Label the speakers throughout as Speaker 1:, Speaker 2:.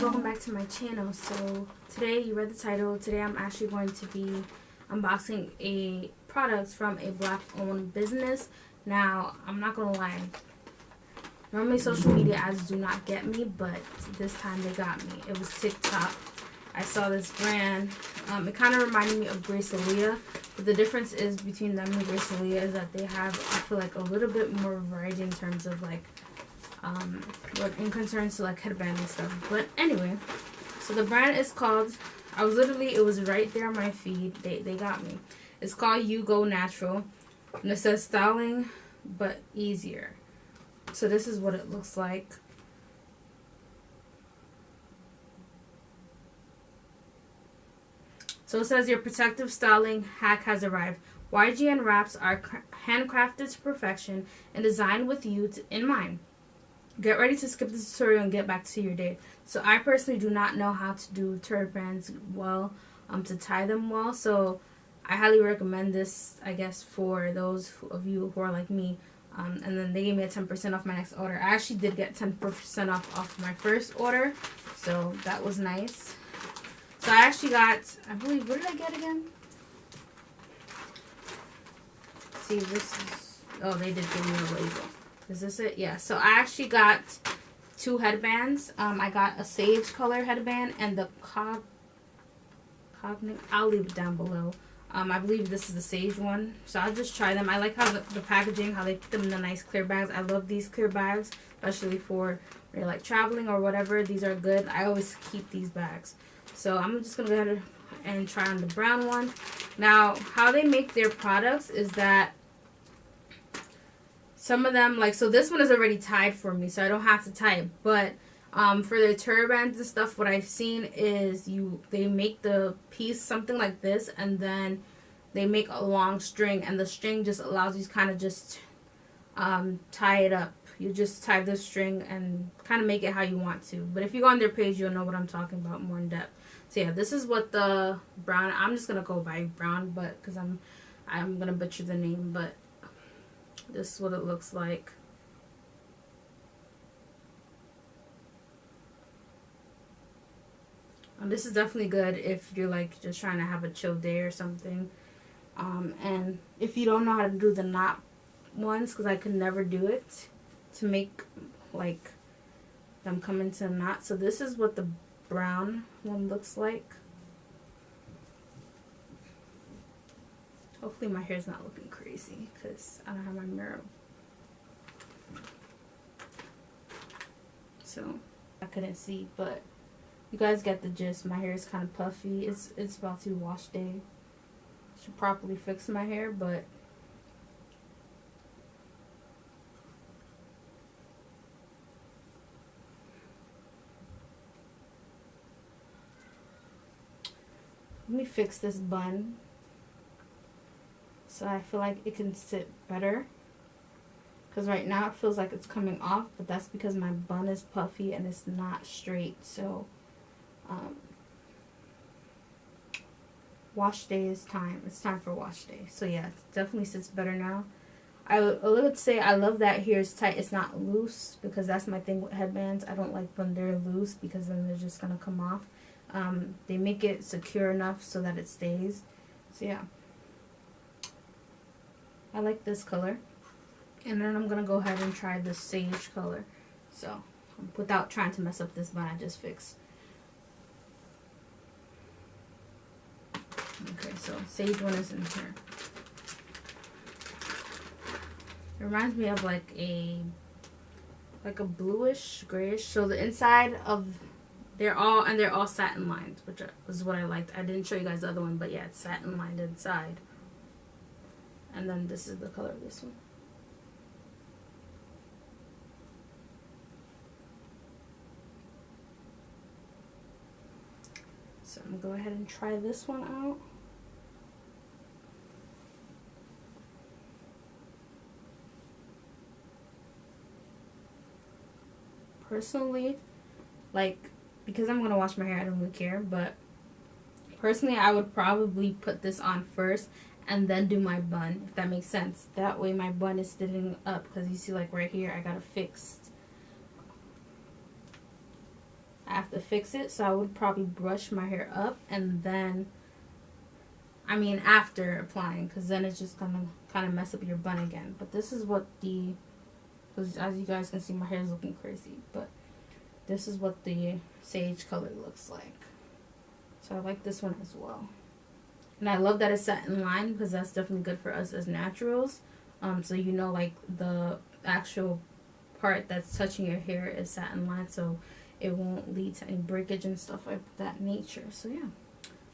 Speaker 1: Welcome back to my channel. So today, you read the title, today I'm actually going to be unboxing a product from a black owned business. Now, I'm not gonna lie, normally social media ads do not get me, but this time they got me. It was TikTok. I saw this brand. It kind of reminded me of Grace Aaliyah, but the difference is between them and Grace Aaliyah is that they have, I feel like, a little bit more variety in terms of like in concerns to like headband and stuff. But anyway, so the brand is called, it was right there on my feed. They got me. It's called You Go Natural, and it says styling but easier. So this is what it looks like. So it says your protective styling hack has arrived. YGN wraps are handcrafted to perfection and designed with you in mind. Get ready to skip the tutorial and get back to your day. So I personally do not know how to do turbans well, to tie them well. So I highly recommend this, I guess, for those of you who are like me. And then they gave me a 10% off my next order. I actually did get 10% off my first order. So that was nice. So I actually got, I believe, what did I get again? See, this is, oh, they did give me a label. Is this it? Yeah. So I actually got 2 headbands. I got a sage color headband and the cognic. I'll leave it down below. I believe this is the sage one. So I'll just try them. I like how the packaging, how they put them in the nice clear bags. I love these clear bags, especially for when you're like traveling or whatever. These are good. I always keep these bags. So I'm just going to go ahead and try on the brown one. Now, how they make their products is that some of them, like, so this one is already tied for me, so I don't have to tie it. But for their turbans and stuff, what I've seen is they make the piece something like this, and then they make a long string, and the string just allows you to kind of just tie it up. You just tie the string and kind of make it how you want to. But if you go on their page, you'll know what I'm talking about more in depth. So yeah, this is what the brown, I'm just gonna go by brown, but because I'm gonna butcher the name, but this is what it looks like. This is definitely good if you're like just trying to have a chill day or something. And if you don't know how to do the knot ones, because I could never do it to make like them come into a knot. So this is what the brown one looks like. Hopefully my hair's not looking crazy because I don't have my mirror. So I couldn't see, but you guys get the gist. My hair is kind of puffy. It's about to be wash day. Should properly fix my hair, but let me fix this bun so I feel like it can sit better, because right now it feels like it's coming off, but that's because my bun is puffy and it's not straight. So wash day is time. It's time for wash day. So yeah, it definitely sits better now. I would say I love that here is tight. It's not loose, because that's my thing with headbands. I don't like when they're loose because then they're just gonna come off. They make it secure enough so that it stays. So yeah, I like this color. And then I'm gonna go ahead and try the sage color. So without trying to mess up this bun I just fixed. Okay, so sage one is in here. It reminds me of like a bluish, grayish. So the inside of they're all satin lined, which was what I liked. I didn't show you guys the other one, but yeah, it's satin lined inside. And then this is the color of this one. So I'm gonna go ahead and try this one out. Personally, like, because I'm gonna wash my hair, I don't really care, but personally I would probably put this on first and then do my bun, if that makes sense. That way my bun is sitting up, because you see like right here I got it fixed. I I have to fix it. So I would probably brush my hair up and then, I mean after applying, because then it's just gonna kind of mess up your bun again. But this is what the, because as you guys can see, my hair is looking crazy, but this is what the sage color looks like. So I like this one as well. And I love that it's satin line, because that's definitely good for us as naturals. So you know, like the actual part that's touching your hair is satin line, so it won't lead to any breakage and stuff like that nature. So yeah.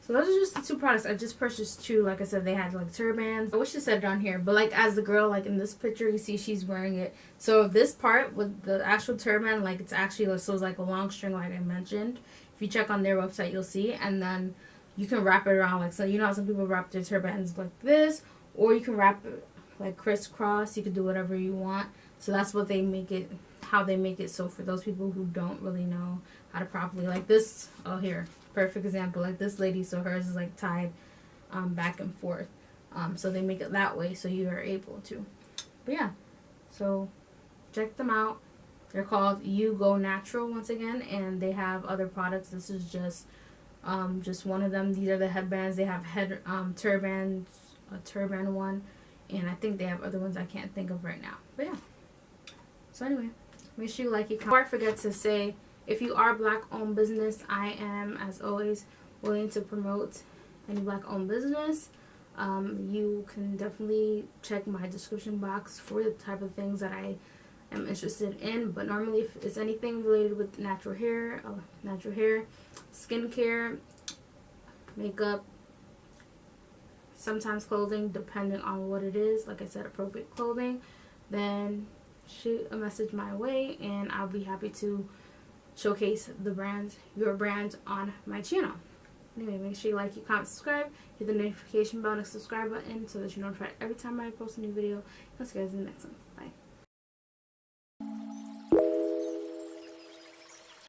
Speaker 1: So those are just the two products. I just purchased two. Like I said, they had like turbans. I wish it said it on here, but like as the girl, like in this picture, you see she's wearing it. So this part with the actual turban, like it's actually, so it's like a long string like I mentioned. If you check on their website, you'll see. And then you can wrap it around, like, so you know how some people wrap their turbans like this, or you can wrap it like crisscross. You can do whatever you want. So that's what they make it, how they make it. So for those people who don't really know how to properly, like this, oh here, perfect example, like this lady, so hers is like tied back and forth. So they make it that way so you are able to. But yeah, so check them out. They're called You Go Natural once again, and they have other products. This is just one of them. These are the headbands. They have turbans, a turban one, and I think they have other ones I can't think of right now. But yeah. So anyway, make sure you like it. Before I forget to say, if you are black owned business, I am, as always, willing to promote any black owned business. You can definitely check my description box for the type of things that I am interested in. But normally, if it's anything related with natural hair, skincare, makeup, sometimes clothing, depending on what it is, like I said, appropriate clothing, then shoot a message my way and I'll be happy to showcase the brand, your brand, on my channel. Anyway, make sure you like, you comment, subscribe, hit the notification bell and subscribe button so that you're notified every time I post a new video. I'll see you guys in the next one. Bye.